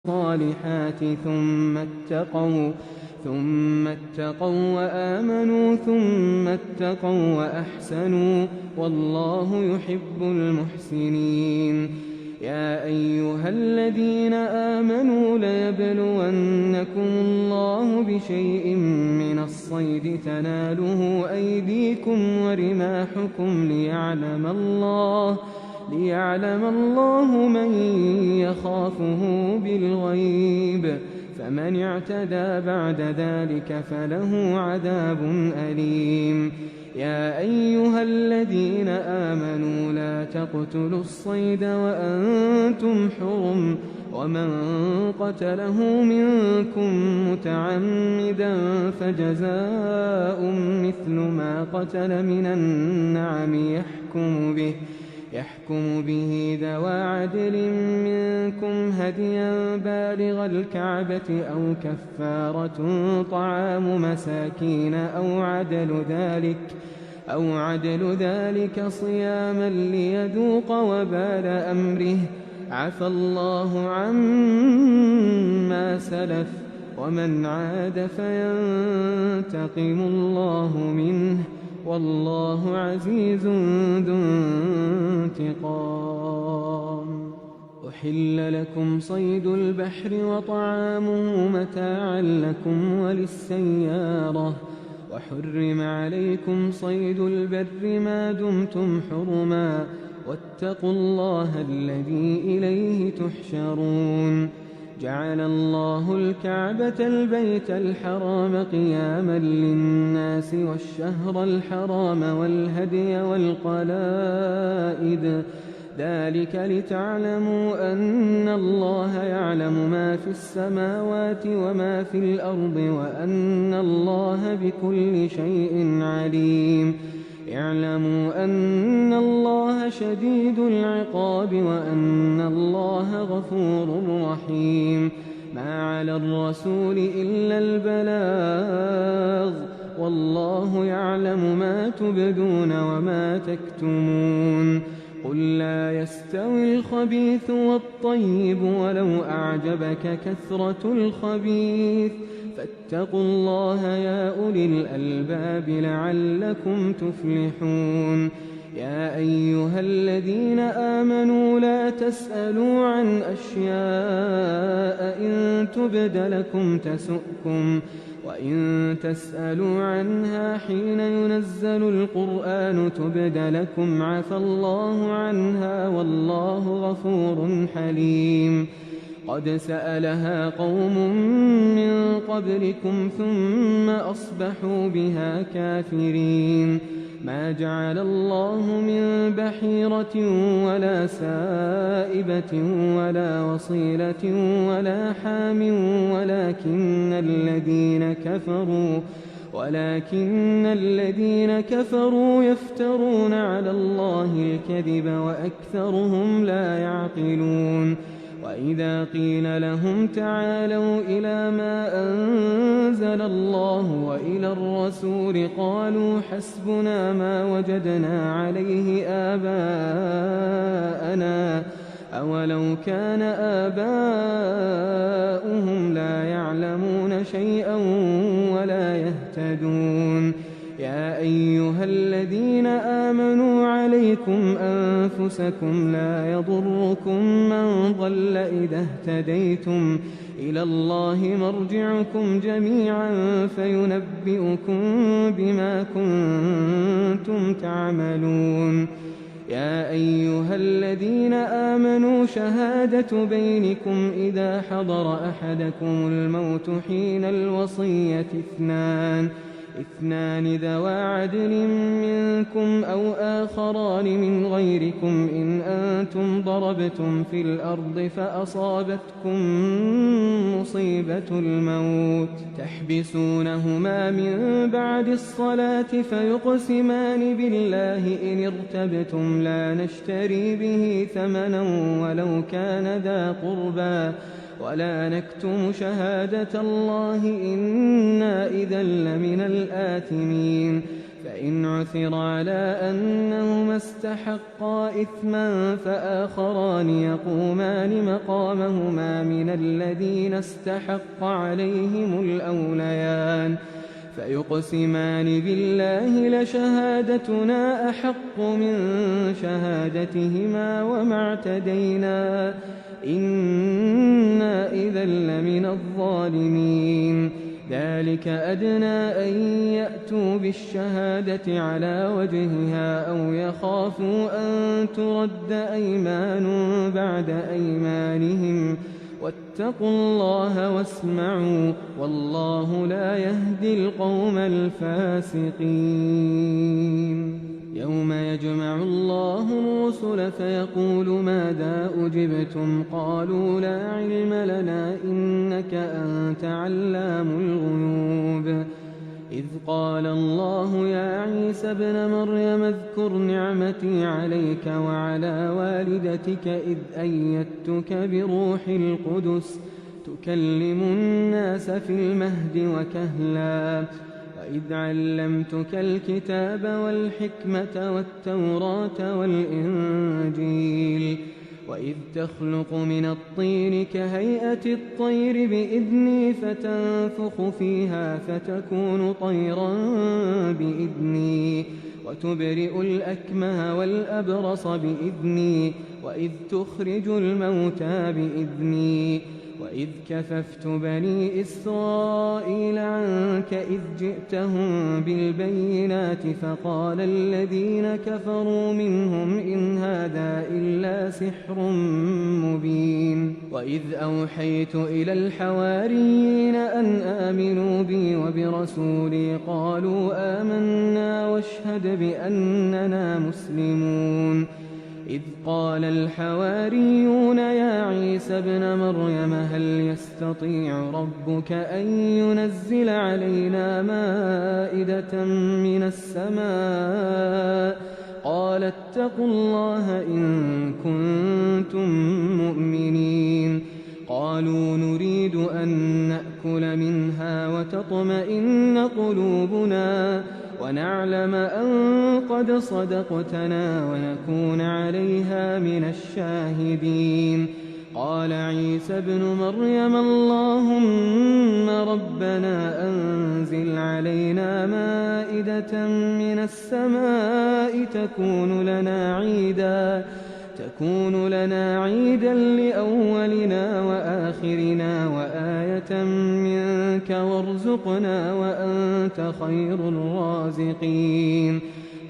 الصالحات ثم اتقوا وآمنوا ثم اتقوا وأحسنوا والله يحب المحسنين. يا أيها الذين آمنوا ليبلونكم الله بشيء من الصيد تناله أيديكم ورماحكم ليعلم الله من يخافه بالغيب، فمن اعتدى بعد ذلك فله عذاب أليم. يا أيها الذين آمنوا لا تقتلوا الصيد وأنتم حرم، ومن قتله منكم متعمدا فجزاء مثل ما قتل من النعم يحكم به ذوى عدل منكم هديا بالغ الكعبة أو كفارة طعام مساكين أو عدل ذلك صياما ليذوق وبال أمره. عفى الله عما سلف، ومن عاد فينتقم الله منه، والله عزيز ذو انتقام. أحل لكم صيد البحر وطعامه متاعا لكم وللسيارة، وحرم عليكم صيد البر ما دمتم حرما، واتقوا الله الذي إليه تحشرون. جعل الله الكعبة البيت الحرام قياما للناس والشهر الحرام والهدي والقلائد، ذلك لتعلموا أن الله يعلم ما في السماوات وما في الأرض، وأن الله بكل شيء عليم. اعلموا أن الله شديد العقاب وأن الله غفور رحيم. ما على الرسول إلا البلاغ، والله يعلم ما تبدون وما تكتمون. قل لا يستوي الخبيث والطيب ولو أعجبك كثرة الخبيث، فاتقوا الله يا أولي الألباب لعلكم تفلحون. يا أيها الذين آمنوا لا تسألوا عن أشياء إن تبد لكم تسؤكم، وإن تسألوا عنها حين ينزل القرآن تبد لكم عفى الله عنها والله غفور حليم. قد سألها قوم من قبلكم ثم أصبحوا بها كافرين. ما جعل الله من بحيرة ولا سائبة ولا وصيلة ولا حام ولكن الذين كفروا يفترون على الله الكذب وأكثرهم لا يعقلون. وإذا قيل لهم تعالوا إلى ما أنزل الله وإلى الرسول قالوا حسبنا ما وجدنا عليه آباءنا، أولو كان آباؤهم لا يعلمون شيئا ولا يهتدون. يا أيها الذين آمنوا عليكم أنفسكم لا يضركم من ضل إذا اهتديتم، إلى الله مرجعكم جميعا فينبئكم بما كنتم تعملون. يا أيها الذين آمنوا شهادة بينكم إذا حضر أحدكم الموت حين الوصية اثنان ذوى عدل منكم أو آخران من غيركم إن أنتم ضربتم في الأرض فأصابتكم مصيبة الموت تحبسونهما من بعد الصلاة فيقسمان بالله إن ارتبتم لا نشتري به ثمنا ولو كان ذا قربى ولا نكتم شهادة الله إنا إذا لمن الآثمين. فإن عثر على أنهما استحقا إثما فآخران يقومان مقامهما من الذين استحق عليهم الأوليان فيقسمان بالله لشهادتنا أحق من شهادتهما وما اعتدينا إنا إذا لمن الظالمين ذلك أدنى أن يأتوا بالشهادة على وجهها أو يخافوا أن ترد أيمان بعد أيمانهم واتقوا الله واسمعوا والله لا يهدي القوم الفاسقين يوم يجمع الله الرسل فيقول ماذا أجبتم قالوا لا علم لنا إنك أنت علام الغيوب إذ قال الله يا عيسى ابن مريم اذكر نعمتي عليك وعلى والدتك إذ أيدتك بروح القدس تكلم الناس في المهد وكهلا وإذ علمتك الكتاب والحكمة والتوراة والإنجيل وإذ تخلق من الطين كهيئة الطير بإذني فتنفخ فيها فتكون طيرا بإذني وتبرئ الأكمه والأبرص بإذني وإذ تخرج الموتى بإذني وإذ كففت بني إسرائيل عنك إذ جئتهم بالبينات فقال الذين كفروا منهم إن هذا إلا سحر مبين وإذ أوحيت إلى الحواريين أن آمنوا بي وبرسولي قالوا آمنا واشهد بأننا مسلمون إذ قال الحواريون يا عيسى ابن مريم هل يستطيع ربك أن ينزل علينا مائدة من السماء قال اتقوا الله إن كنتم مؤمنين قالوا نريد أن نأكل منها وتطمئن قلوبنا ونعلم أن قد صدقتنا ونكون عليها من الشاهدين قال عيسى ابن مريم اللهم ربنا أنزل علينا مائدة من السماء تكون لنا عيدا لأولنا وآخرنا وآية منك وارزقنا وأنت خير الرازقين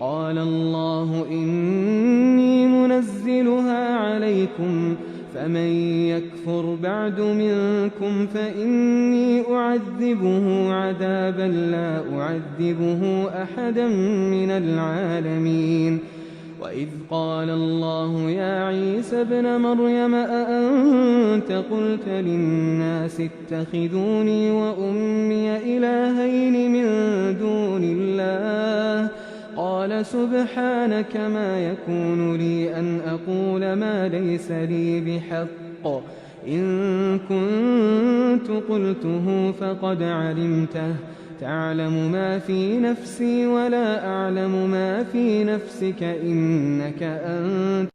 قال الله إني منزلها عليكم فمن يكفر بعد منكم فإني أعذبه عذابا لا أعذبه أحدا من العالمين وإذ قال الله يا عيسى ابن مريم أأنت قلت للناس اتخذوني وأمي إلهين من دون الله قال سبحانك ما يكون لي أن أقول ما ليس لي بحق إن كنت قلته فقد علمته تعلم ما في نفسي ولا أعلم ما في نفسك إنك أنت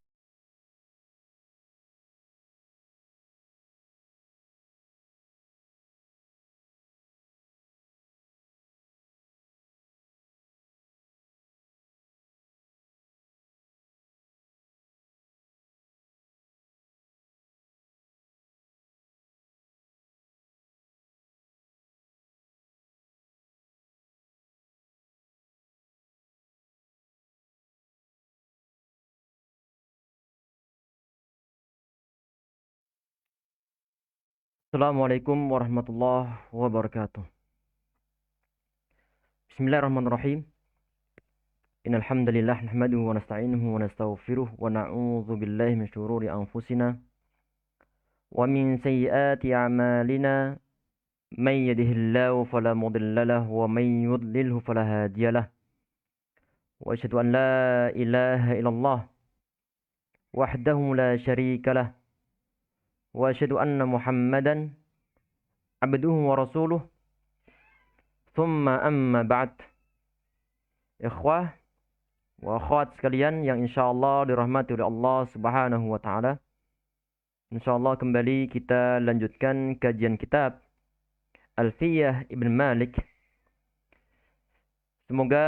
Assalamualaikum warahmatullahi wabarakatuh. Bismillahirrahmanirrahim. Innal hamdalillah nahmaduhu wa nasta'inuhu wa nastaghfiruh wa na'udzu billahi min shururi anfusina wa min sayyiati a'malina may yahdihillahu fala mudilla lahu wa may yudlilhu fala hadiya lahu. Wa asyhadu an la ilaha illallah wahdahu la syarika lahu wa asyhadu anna Muhammadan abduhu wa rasuluh thumma amma ba'd. ikhwah wa akhwat sekalian yang insyaallah dirahmati oleh Allah Subhanahu wa taala. Insyaallah kembali kita lanjutkan kajian kitab Alfiyah Ibn Malik. Semoga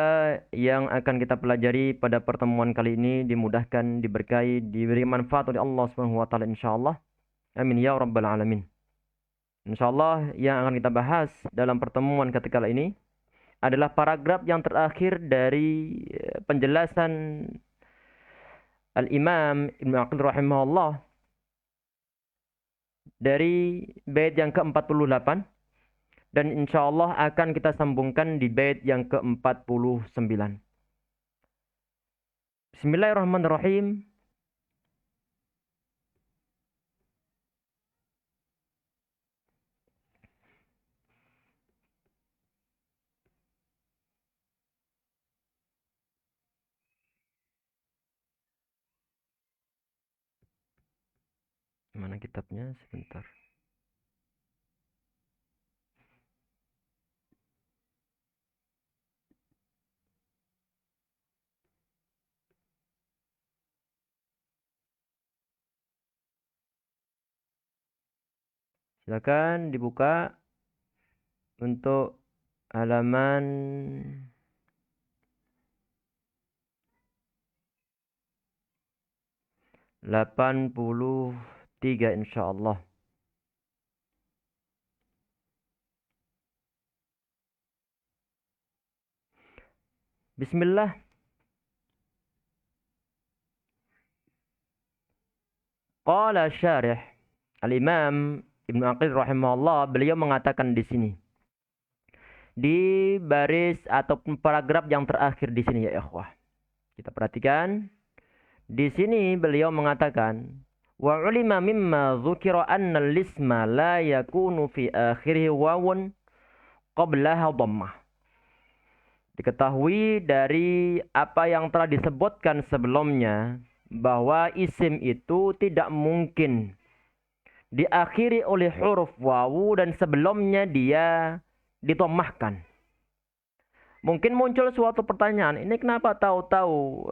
yang akan kita pelajari pada pertemuan kali ini dimudahkan, diberkahi, diberi manfaat oleh Allah Subhanahu wa taala insyaallah. Amin ya rabbal alamin. Insyaallah yang akan kita bahas dalam pertemuan ketika ini adalah paragraf yang terakhir dari penjelasan Al-Imam Ibn Aqil rahimahullah dari bait yang ke-48 dan insyaallah akan kita sambungkan di bait yang ke-49. Bismillahirrahmanirrahim. Mana kitabnya? Sebentar. Silakan dibuka untuk halaman 83 insyaallah. Bismillah. Qala syarih Al-Imam Ibn Aqil rahimahullah, beliau mengatakan di sini di baris ataupun paragraf yang terakhir di sini ya ikhwah. Kita perhatikan. Di sini beliau mengatakan wa ulima mimma dzukira anna al-isma la yakunu fi akhirih wawun qablaha dhammah. Diketahui dari apa yang telah disebutkan sebelumnya bahwa isim itu tidak mungkin diakhiri oleh huruf wawu dan sebelumnya dia ditommahkan. Mungkin muncul suatu pertanyaan, ini kenapa tahu-tahu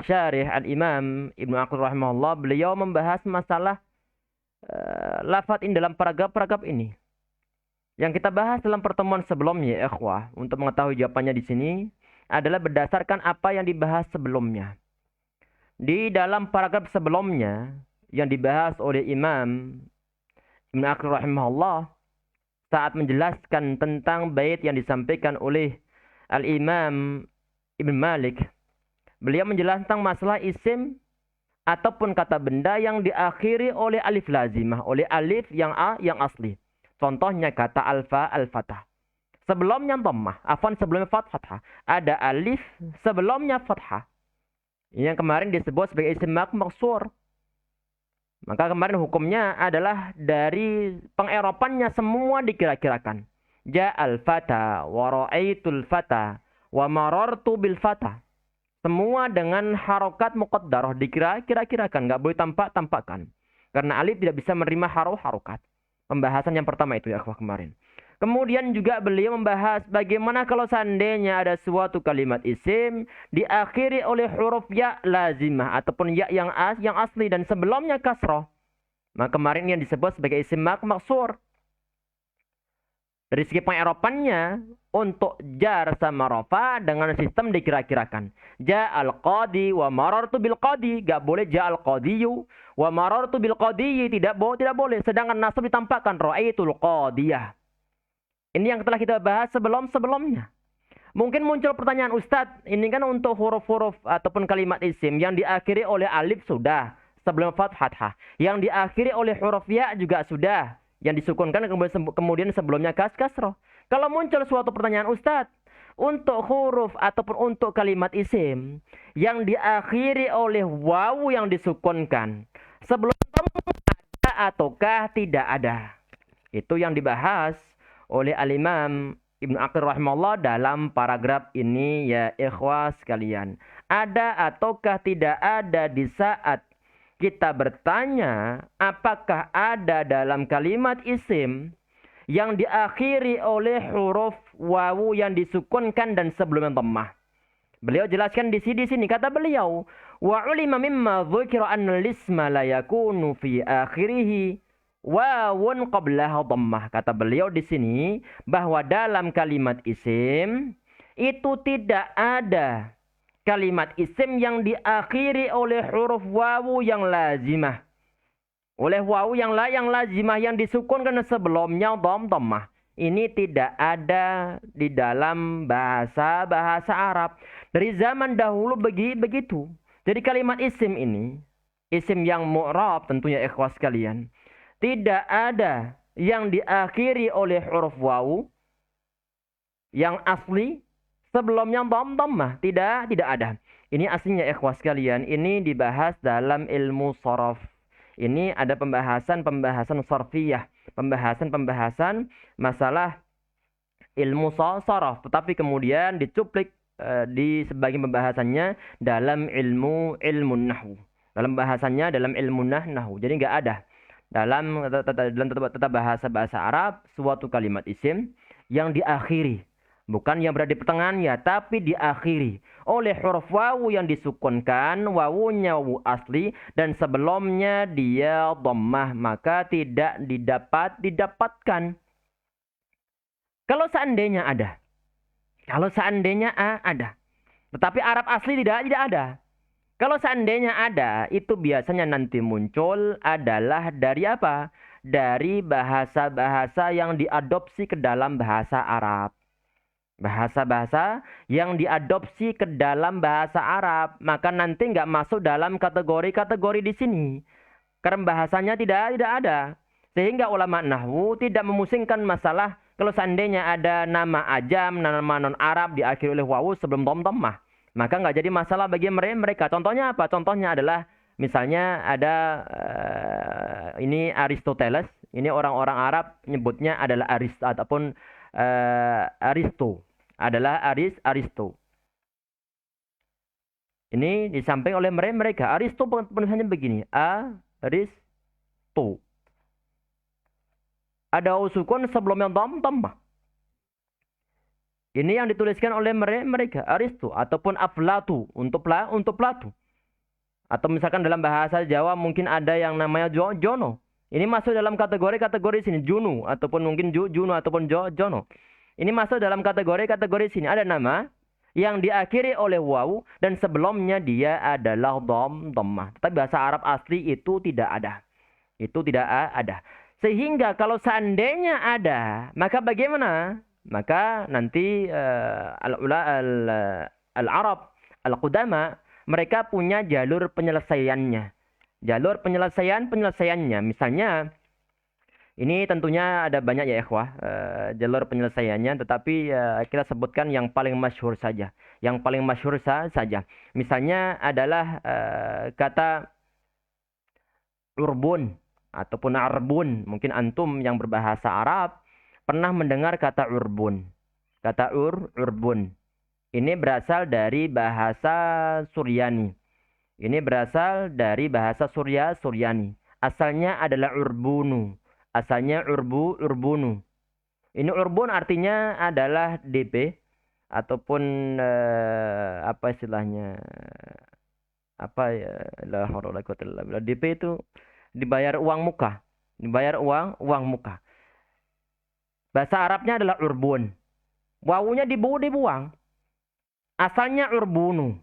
Syarih Al-Imam Ibn Aqil rahimahullah beliau membahas masalah lafadz ini dalam paragraf-paragraf ini. Yang kita bahas dalam pertemuan sebelumnya, ikhwah, untuk mengetahui jawabannya di sini adalah berdasarkan apa yang dibahas sebelumnya. Di dalam paragraf sebelumnya yang dibahas oleh Imam Ibn Aqil rahimahullah saat menjelaskan tentang bait yang disampaikan oleh Al-Imam Ibn Malik, beliau menjelaskan tentang masalah isim ataupun kata benda yang diakhiri oleh alif lazimah, oleh alif yang asli. Contohnya kata alfa, al-fatah. Sebelumnya dhammah, sebelumnya fathah. Ada alif, sebelumnya fathah. Ini yang kemarin disebut sebagai isim maksur. Maka kemarin hukumnya adalah dari pengeropannya semua dikira-kirakan. Ja'al fata, wa ra'aitul fata, wa marartu bil fata. Semua dengan harokat muqaddarah dikira-kirakan, nggak boleh tampak-tampakkan. Karena alif tidak bisa menerima harokat. Pembahasan yang pertama itu ya akhwah kemarin. Kemudian juga beliau membahas bagaimana kalau seandainya ada suatu kalimat isim diakhiri oleh huruf ya lazimah ataupun ya yang asli dan sebelumnya kasroh. Maka kemarin yang disebut sebagai isim maksur. Dari segi pengeropannya untuk jar sama rofa dengan sistem dikira-kirakan. Ja'al qadi wa marartu bil qadi. Gak boleh ja'al qadiyu wa marartu bil qadiyi. Tidak boleh. Sedangkan nasab ditampakkan ra'aitul qadiyah. Ini yang telah kita bahas sebelumnya. Mungkin muncul pertanyaan, Ustadz, ini kan untuk huruf-huruf ataupun kalimat isim yang diakhiri oleh alif sudah sebelum fathah. Yang diakhiri oleh huruf ya juga sudah. Yang disukunkan kemudian sebelumnya kasroh. Kalau muncul suatu pertanyaan, Ustadz, untuk huruf ataupun untuk kalimat isim yang diakhiri oleh wawu yang disukunkan sebelum ada ataukah tidak ada? Itu yang dibahas oleh Al-Imam Ibn Aqil rahimahullah dalam paragraf ini ya ikhwah sekalian. Ada ataukah tidak ada di saat kita bertanya apakah ada dalam kalimat isim yang diakhiri oleh huruf wawu yang disukunkan dan sebelumnya dhammah. Beliau jelaskan di sini kata beliau, wa ulima mimma dzukira anna al-isma la yakunu fi akhirih wawun qablaha dhammah. Kata beliau di sini bahwa dalam kalimat isim itu tidak ada kalimat isim yang diakhiri oleh huruf wawu yang lazimah. Oleh wawu yang lazimah yang disukunkan sebelumnya dhammah. Ini tidak ada di dalam bahasa Arab. Dari zaman dahulu begitu. Jadi kalimat isim ini, isim yang mu'rab tentunya ikhwas sekalian, tidak ada yang diakhiri oleh huruf wawu yang asli sebelumnya dhammah. Tidak ada. Ini aslinya ikhwas sekalian. Ini dibahas dalam ilmu sharaf. Ini ada pembahasan sarfiyah, pembahasan masalah ilmu sharaf, tetapi kemudian dicuplik di sebagian pembahasannya dalam ilmu nahwu. Dalam bahasannya dalam ilmu nahwu. Jadi enggak ada dalam tata bahasa Arab suatu kalimat isim yang diakhiri, bukan yang berada di pertengahannya, tapi diakhiri oleh huruf wawu yang disukunkan, wawunya wawu asli, dan sebelumnya dia dhammah, maka tidak didapatkan. Kalau seandainya ada. Tetapi Arab asli tidak ada. Kalau seandainya ada, itu biasanya nanti muncul adalah dari apa? Dari bahasa-bahasa yang diadopsi ke dalam bahasa Arab. Bahasa-bahasa yang diadopsi ke dalam bahasa Arab, maka nanti nggak masuk dalam kategori-kategori di sini. Karena bahasanya tidak ada. Sehingga ulama nahwu tidak memusingkan masalah kalau seandainya ada nama ajam, nama non-Arab diakhiri oleh wawu sebelum dhammah. Maka nggak jadi masalah bagi mereka. Contohnya apa? Contohnya adalah misalnya ada ini Aristoteles. Ini orang-orang Arab nyebutnya adalah ataupun Aristo. Adalah Aristo. Ini disampaikan oleh mereka. Aristo penulisannya begini. Aristo. Ada sukun sebelumnya dhammah. Ini yang dituliskan oleh mereka. Aristo. Ataupun Aflatu. Untuk Platu. Atau misalkan dalam bahasa Jawa mungkin ada yang namanya Jono. Ini masuk dalam kategori sini. Junu. Ataupun mungkin Juno. Ataupun Jono. Ini masuk dalam kategori sini. Ada nama yang diakhiri oleh wawu dan sebelumnya dia adalah dhammah. Tapi bahasa Arab asli itu tidak ada. Sehingga kalau seandainya ada, maka bagaimana? Maka nanti al-Arab, al-Qudama, mereka punya jalur penyelesaiannya. Penyelesaiannya. Misalnya, ini tentunya ada banyak ya ikhwah, jalur penyelesaiannya, tetapi kita sebutkan yang paling masyhur saja. Misalnya adalah kata urbun ataupun arbun. Mungkin antum yang berbahasa Arab pernah mendengar kata urbun. Urbun. Ini berasal dari bahasa Suryani. Suryani. Asalnya adalah urbunu. Urbunu. Ini urbun artinya adalah DP ataupun apa istilahnya? Apa ya? La haula wala quwwata illa billah. DP itu dibayar uang muka. Uang muka. Bahasa Arabnya adalah urbun. Wawunya dibuang. Asalnya urbunu.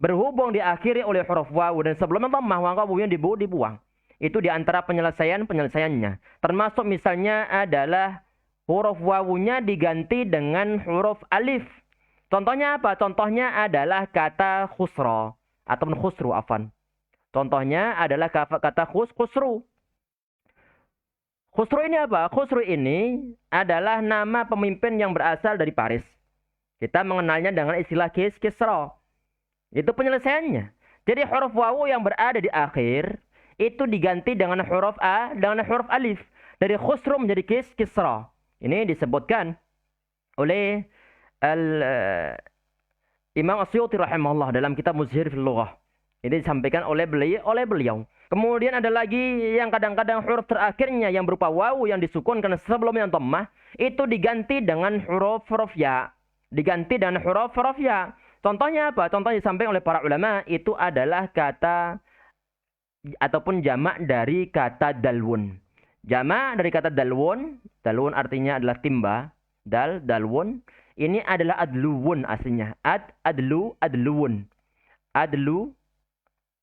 Berhubung diakhiri oleh huruf wawu dan sebelumnya dhammah, maka wawunya dibuang. Itu di antara penyelesaiannya. Termasuk misalnya adalah huruf wawunya diganti dengan huruf alif. Contohnya apa? Contohnya adalah kata khusra ataupun khusru afan. Contohnya adalah kata khusru. Khusru ini apa? Khusru ini adalah nama pemimpin yang berasal dari Paris. Kita mengenalnya dengan istilah Kisra. Itu penyelesaiannya. Jadi huruf wawu yang berada di akhir itu diganti dengan huruf alif. Dari khusru menjadi Kisra. Ini disebutkan oleh Imam Asyuti rahimahullah dalam kitab Muzhir fil Lughah. Ini disampaikan oleh beliau. Kemudian ada lagi yang kadang-kadang huruf terakhirnya yang berupa wawu yang disukunkan sebelumnya dhammah itu diganti dengan huruf ya. Diganti dengan huruf ya. Contohnya apa? Contohnya disampaikan oleh para ulama itu adalah kata ataupun jamak dari kata dalwun. Jamak dari kata dalwun, dalwun artinya adalah timba, dalwun. Ini adalah adluwun aslinya. Adluwun.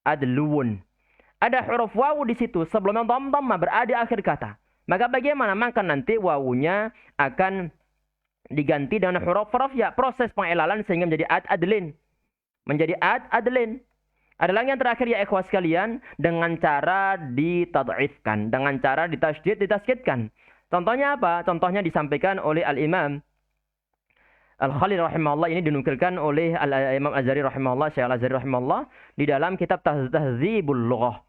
Adluwun. Ada huruf wawu di situ sebelum dhammah berada di akhir kata. Maka bagaimana? Maka nanti wawunya akan diganti dengan huruf ya. Proses pengelalan sehingga menjadi adlin. Menjadi adlin. Ada lagi yang terakhir ya ikhwas sekalian dengan cara ditad'ifkan, dengan cara ditasydidkan. Contohnya apa? Contohnya disampaikan oleh Al-Imam Al-Khalil rahimahullah, ini dinukilkan oleh Al-Imam Azhari rahimahullah, Syekh Al-Azhari rahimahullah di dalam kitab Tahdzibul Lughah.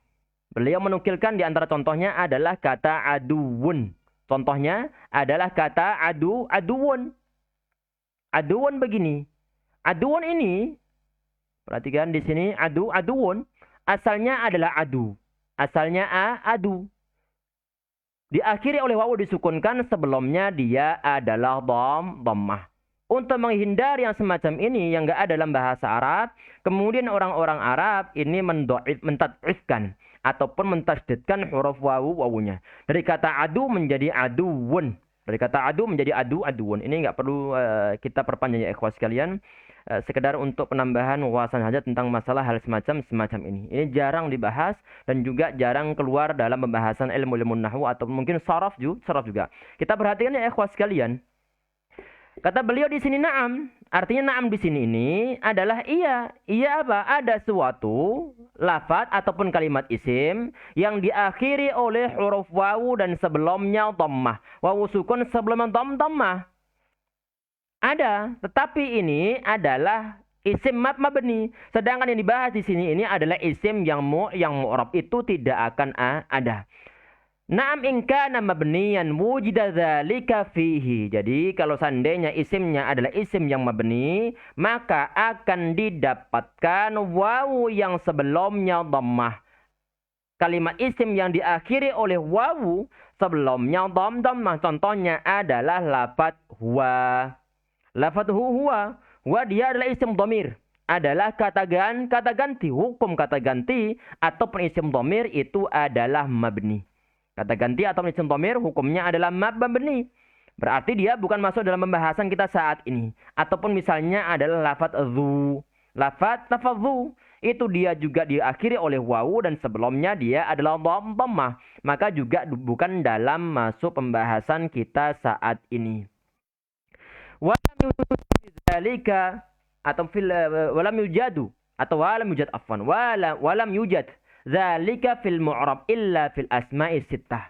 Beliau menukilkan di antara contohnya adalah kata aduwun. Contohnya adalah kata aduwun. Aduwun begini. Aduwun ini, perhatikan di sini aduwun asalnya adalah adu. Asalnya adu. Diakhiri oleh wawu disukunkan, sebelumnya dia adalah dhammah. Untuk menghindari yang semacam ini yang enggak ada dalam bahasa Arab, kemudian orang-orang Arab ini mentad'ifkan ataupun mentasydidkan huruf wawunya. Dari kata adu menjadi aduwun. Dari kata adu menjadi aduwun. Ini enggak perlu kita perpanjang ya ikhwas sekalian. Sekedar untuk penambahan wawasan saja tentang masalah hal semacam ini. Ini jarang dibahas dan juga jarang keluar dalam pembahasan ilmu nahwu atau mungkin saraf juga. Kita perhatikan ya ikhwas sekalian. Kata beliau di sini na'am. Artinya na'am di sini ini adalah iya. Iya apa? Ada suatu lafaz ataupun kalimat isim yang diakhiri oleh huruf wawu dan sebelumnya dhammah. Wawu sukun sebelumnya dhammah. Ada, tetapi ini adalah isim mabni. Sedangkan yang dibahas di sini ini adalah isim yang mu'rab, itu tidak akan ada. Na'am in kana mabniyan wujida dzalika fihi. Jadi kalau seandainya isimnya adalah isim yang mabni, maka akan didapatkan wawu yang sebelumnya dhammah. Kalimat isim yang diakhiri oleh wawu sebelumnya dhammah. Contohnya adalah lafaz huwa. Lafaz huwa. Huwa dia adalah isim dhamir. Adalah kata ganti. Hukum kata ganti ataupun isim dhamir itu adalah mabni. Kata ganti atau isim dhamir hukumnya adalah mabni. Berarti dia bukan masuk dalam pembahasan kita saat ini. Ataupun misalnya adalah lafaz dzu. Lafaz dzu itu dia juga diakhiri oleh wawu dan sebelumnya dia adalah dhammah. Maka juga bukan dalam masuk pembahasan kita saat ini. Walam yujad dzalika atau walam yujad afwan. Walam yujad dzalika fil mu'rab illa fil asma'i sittah.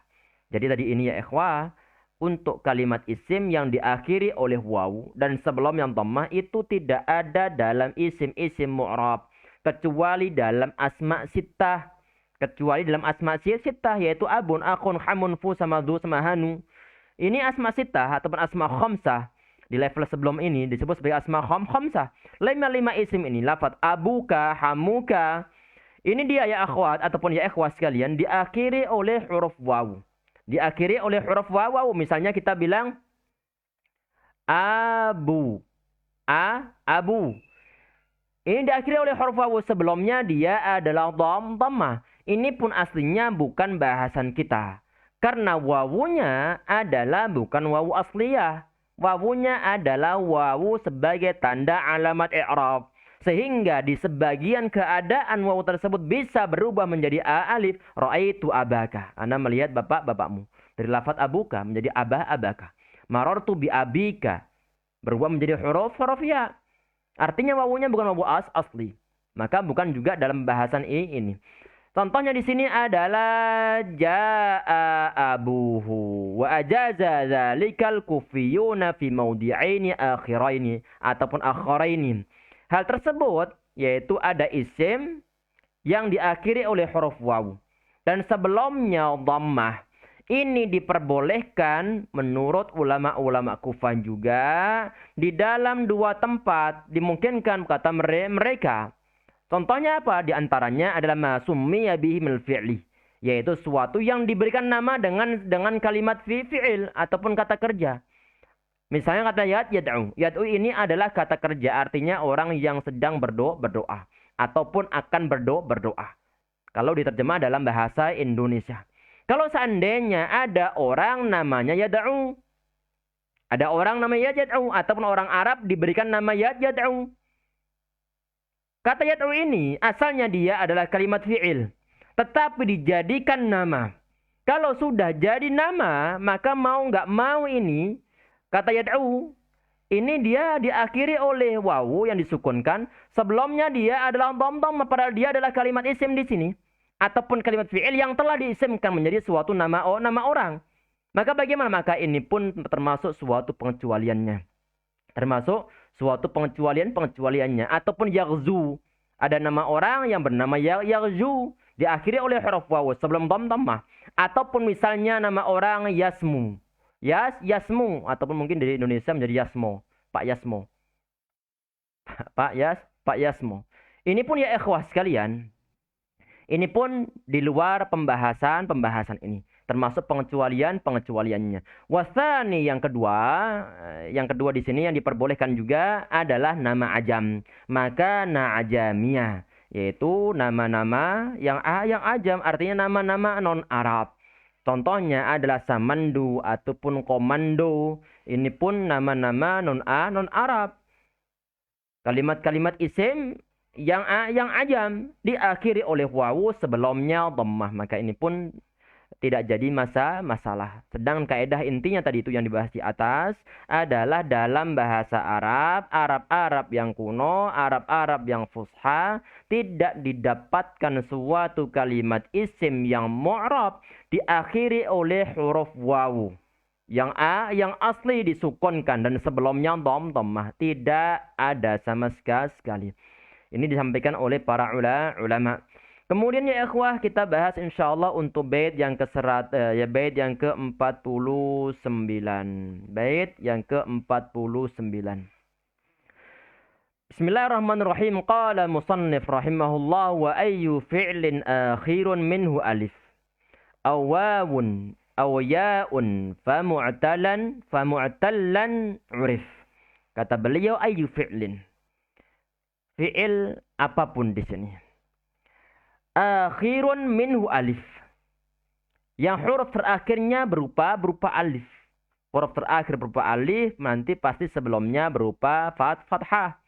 Jadi tadi ini ya ikhwah, untuk kalimat isim yang diakhiri oleh wawu dan sebelum yang dhammah itu tidak ada dalam isim-isim mu'rab kecuali dalam asma sittah. Kecuali dalam asma sittah yaitu abun, akhun, hamun, fu, sama dhu, sama hanu. Ini asma sittah ataupun asma khamsah. Di level sebelum ini disebut sebagai asma khamsah. Lima isim ini, lafaz abuka, hamuka. Ini dia ya akhwat ataupun ya ikhwas sekalian diakhiri oleh huruf wawu. Diakhiri oleh huruf wawu. Misalnya kita bilang abu. Abu. Ini diakhiri oleh huruf wawu. Sebelumnya dia adalah dhammah. Ini pun aslinya bukan bahasan kita. Karena wawunya adalah bukan wawu asliyah. Wawunya adalah wawu sebagai tanda alamat i'rab. Sehingga di sebagian keadaan wawu tersebut bisa berubah menjadi alif. Ra'aitu abaka. Anda melihat bapak-bapakmu. Dari lafaz abuka menjadi abaka. Marartu bi abika. Berubah menjadi huruf ya. Artinya wawunya bukan wawu asli. Maka bukan juga dalam bahasan ini. Contohnya di sini adalah jaa abuhu wa ajaza dzalikal kufiyuna fi mawdi'aini akhiraini ataupun akhiraini. Hal tersebut yaitu ada isim yang diakhiri oleh huruf wawu dan sebelumnya dhammah. Ini diperbolehkan menurut ulama-ulama Kufah juga di dalam dua tempat. Dimungkinkan kata mereka Contohnya apa? Di antaranya adalah ma summiya bihi minal fi'li, yaitu suatu yang diberikan nama dengan kalimat fi'il ataupun kata kerja. Misalnya kata yad'u. Yad'u ini adalah kata kerja, artinya orang yang sedang berdoa ataupun akan berdoa. Kalau diterjemah dalam bahasa Indonesia. Kalau seandainya ada orang namanya yad'u, ada orang namanya yad'u ataupun orang Arab diberikan nama yad'u. Kata yad'u ini asalnya dia adalah kalimat fi'il, tetapi dijadikan nama. Kalau sudah jadi nama, maka mau nggak mau ini kata yad'u ini dia diakhiri oleh wawu yang disukunkan. Sebelumnya dia adalah dhamma, padahal dia adalah kalimat isim di sini ataupun kalimat fi'il yang telah diisimkan menjadi suatu nama orang. Maka bagaimana? Maka ini pun termasuk suatu pengecualiannya. Termasuk suatu pengecualiannya. Ataupun yaghzu. Ada nama orang yang bernama yaghzu. Diakhiri oleh huruf wawu sebelum dhammah. Ataupun misalnya nama orang Yasmu. Yasmu. Ataupun mungkin dari Indonesia menjadi Yasmo. Pak Yasmo. Pak Yasmo. Ini pun ya ikhwah sekalian. Ini pun di luar pembahasan ini. Termasuk pengecualiannya. Wasani yang kedua di sini yang diperbolehkan juga adalah nama ajam. Maka na'ajamiyah, yaitu nama-nama yang ajam, artinya nama-nama non-Arab. Contohnya adalah samandu ataupun komando. Ini pun nama-nama non-Arab. Kalimat-kalimat isim yang ajam diakhiri oleh wawu sebelumnya dhammah, maka ini pun tidak jadi masalah. Sedangkan kaidah intinya tadi itu yang dibahas di atas adalah dalam bahasa Arab yang kuno, Arab yang fusha, tidak didapatkan suatu kalimat isim yang mu'rab diakhiri oleh huruf wawu. Yang asli disukunkan dan sebelumnya dhammah, tidak ada sama sekali. Ini disampaikan oleh para ulama. Kemudian ya ikhwah, kita bahas insyaallah untuk bait yang bait yang ke-49. Bait yang ke-49. Bismillahirrahmanirrahim. Qala musannif rahimahullah wa ayyu fi'lin akhirun minhu alif aw wawun aw ya'un famu'tallan urif. Kata beliau ayyu fi'lin. Fi'il apapun di sini. Akhirun minhu alif. Yang huruf terakhirnya berupa alif. Huruf terakhir berupa alif, nanti pasti sebelumnya berupa fathah.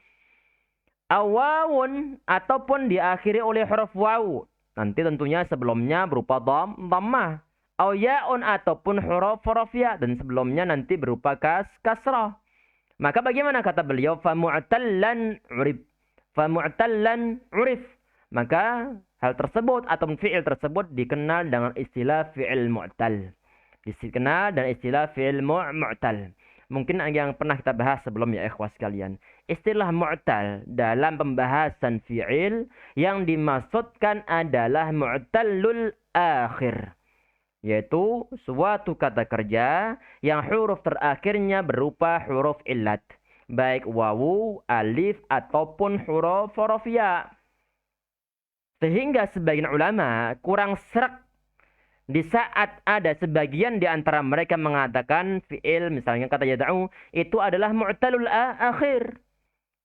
Awawun ataupun diakhiri oleh huruf wawu. Nanti tentunya sebelumnya berupa dhammah. Aw ya'un ataupun huruf ya, dan sebelumnya nanti berupa kasrah. Maka bagaimana kata beliau? Famu'tallan urif. Maka hal tersebut atau fi'il tersebut dikenal dengan istilah fi'il mu'tal. Dikenal dan istilah fi'il mu'tal. Mungkin yang pernah kita bahas sebelumnya ikhwas sekalian. Istilah mu'tal dalam pembahasan fi'il yang dimaksudkan adalah mu'tallul akhir. Yaitu suatu kata kerja yang huruf terakhirnya berupa huruf illat. Baik wawu, alif, ataupun huruf ya. Sehingga sebagian ulama kurang serak di saat ada sebagian di antara mereka mengatakan fi'il, misalnya kata yad'u, itu adalah mu'talul akhir.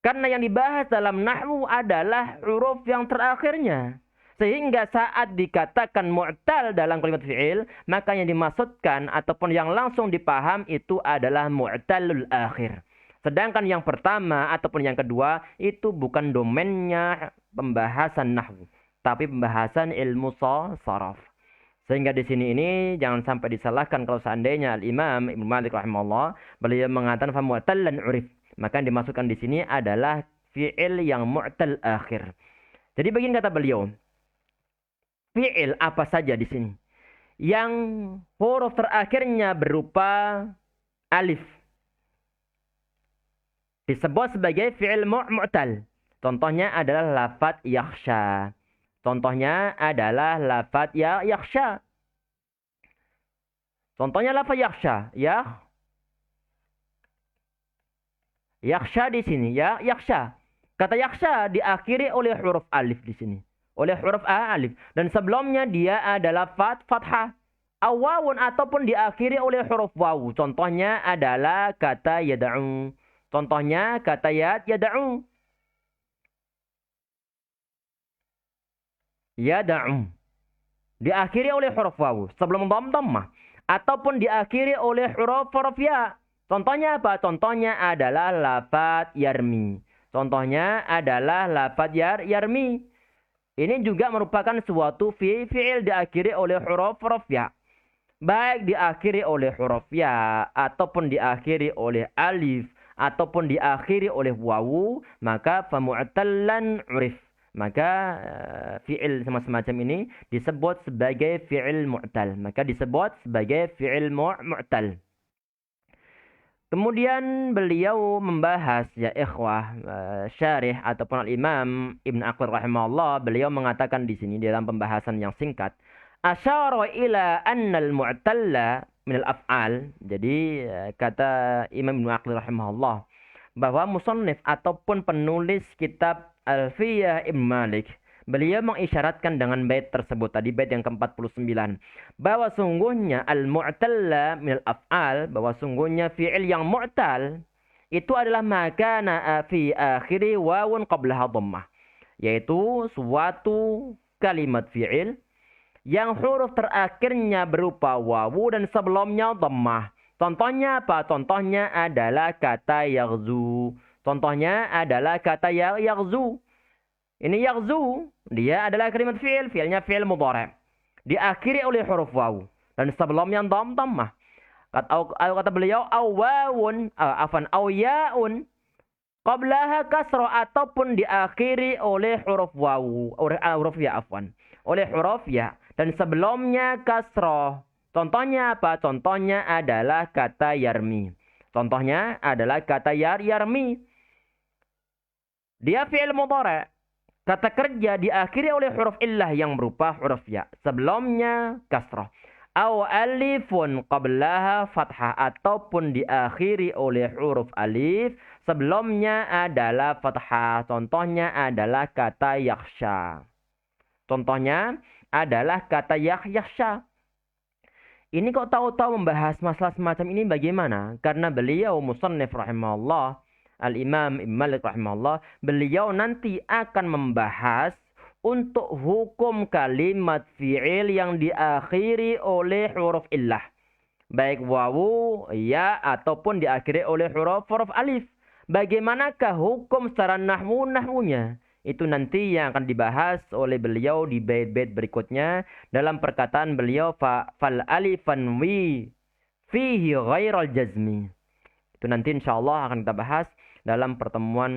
Karena yang dibahas dalam nahwu adalah huruf yang terakhirnya. Sehingga saat dikatakan mu'tal dalam kalimat fi'il, maka yang dimaksudkan ataupun yang langsung dipaham itu adalah mu'talul akhir. Sedangkan yang pertama ataupun yang kedua itu bukan domainnya pembahasan nahwu, tapi pembahasan ilmu sharaf. Sehingga di sini ini jangan sampai disalahkan kalau seandainya Al-Imam Ibnu Malik rahimahullah beliau mengatakan fa mu'tallan urif. Maka yang dimasukkan di sini adalah fi'il yang mu'tal akhir. Jadi begini kata beliau. Fi'il apa saja di sini yang huruf terakhirnya berupa alif disebut sebagai fi'il mu'tal. Contohnya adalah lafaz yakhsha. Contohnya adalah lafaz yakhsha. Contohnya lafaz yakhsha. Yakhsha di sini ya, yakhsha. Kata yakhsha diakhiri oleh huruf alif di sini. Oleh huruf alif. Dan sebelumnya dia adalah fathah. Awawun ataupun diakhiri oleh huruf wawu. Contohnya adalah kata yada'u. Contohnya kata yada'u. Yada'u. Diakhiri oleh huruf wawu. Sebelum dhammah. Ataupun diakhiri oleh huruf ya. Contohnya apa? Contohnya adalah lafaz yarmi. Contohnya adalah lafaz yarmi. Ini juga merupakan suatu fi'il diakhiri oleh huruf ya. Baik diakhiri oleh huruf ya ataupun diakhiri oleh alif ataupun diakhiri oleh wawu, maka famu'tallan urif. Maka fi'il semacam ini disebut sebagai fi'il mu'tal. Maka disebut sebagai fi'il mu'tal. Kemudian beliau membahas ya ikhwah syarih ataupun al-Imam Ibn Aqil rahimahullah, beliau mengatakan di sini dalam pembahasan yang singkat, asyara ila anna al-mu'talla min al-af'al. Jadi kata Imam Ibn Aqil rahimahullah bahwa musannif ataupun penulis kitab Alfiyah Ibn Malik, beliau mengisyaratkan dengan bait tersebut tadi, bait yang ke-49, bahwa sungguhnya al-mu'talla minal af'al, bahwa sungguhnya fi'il yang mu'tal itu adalah makana fi akhiri wawun qablaha dhammah, yaitu suatu kalimat fi'il yang huruf terakhirnya berupa wawu dan sebelumnya dhammah. Contohnya apa? Contohnya adalah kata yaghzu. Contohnya adalah kata yaghzu. Ini yaghzu, dia adalah kalimat fi'il, fi'ilnya fi'il mudhari'. Diakhiri oleh huruf wawu dan sebelumnya dhammah. Kata beliau awawun, aw ya'un qablaha kasrah, ataupun diakhiri oleh huruf wawu, huruf ya afwan, oleh huruf ya dan sebelumnya kasrah. Contohnya apa? Contohnya adalah kata yarmi. Contohnya adalah kata yarmi. Dia fi'il mudhari'. Kata kerja diakhiri oleh huruf illah yang berupa huruf ya. Sebelumnya kasrah. Aw alifun qablaha fathah, ataupun diakhiri oleh huruf alif. Sebelumnya adalah fathah. Contohnya adalah kata yakhsha. Contohnya adalah kata yakhsha. Ini kok tahu-tahu membahas masalah semacam ini bagaimana? Karena beliau musannif rahimahullah, Al-Imam Ibn Malik rahimahullah, beliau nanti akan membahas untuk hukum kalimat fi'il yang diakhiri oleh huruf illah. Baik wawu, ya, ataupun diakhiri oleh huruf alif. Bagaimanakah hukum secara nahwunya? Itu nanti yang akan dibahas oleh beliau di bait-bait berikutnya. Dalam perkataan beliau, fal alifan wi fihi ghairal jazmi. Itu nanti insyaallah akan kita bahas dalam pertemuan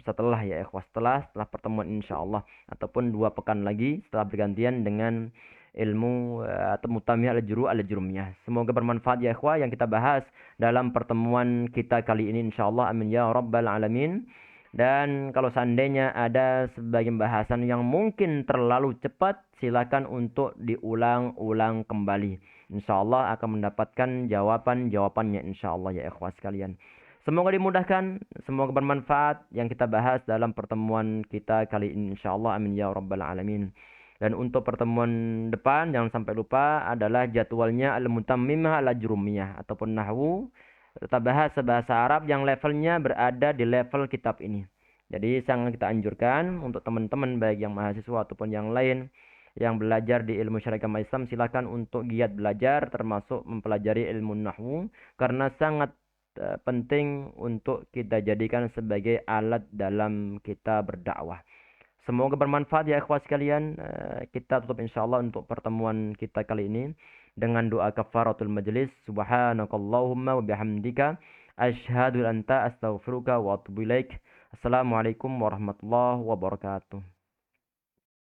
setelah ya ikhwah, setelah pertemuan insyaallah, ataupun 2 pekan lagi setelah bergantian dengan ilmu atau mutamiyah al-jurumiyah. Semoga bermanfaat ya ikhwah yang kita bahas dalam pertemuan kita kali ini insyaallah, amin ya rabbal alamin. Dan kalau seandainya ada sebagian bahasan yang mungkin terlalu cepat, silakan untuk diulang-ulang kembali. Insyaallah akan mendapatkan jawabannya insyaallah ya ikhwah sekalian. Semoga dimudahkan, semoga bermanfaat yang kita bahas dalam pertemuan kita kali ini insyaallah, amin ya rabbal alamin. Dan untuk pertemuan depan jangan sampai lupa adalah jadwalnya al-mutammimah al-ajrumiyah ataupun nahwu. Kita bahas bahasa Arab yang levelnya berada di level kitab ini. Jadi sangat kita anjurkan untuk teman-teman baik yang mahasiswa ataupun yang lain yang belajar di ilmu syariah agama Islam, silakan untuk giat belajar termasuk mempelajari ilmu nahwu, karena sangat penting untuk kita jadikan sebagai alat dalam kita berdakwah. Semoga bermanfaat ya ikhwah sekalian. Kita tutup insyaallah untuk pertemuan kita kali ini dengan doa kafaratul majlis. Subhanakallahumma wa bihamdika asyhadu an la ilaha illa anta astaghfiruka wa atubu ilaik. Assalamualaikum warahmatullahi wabarakatuh.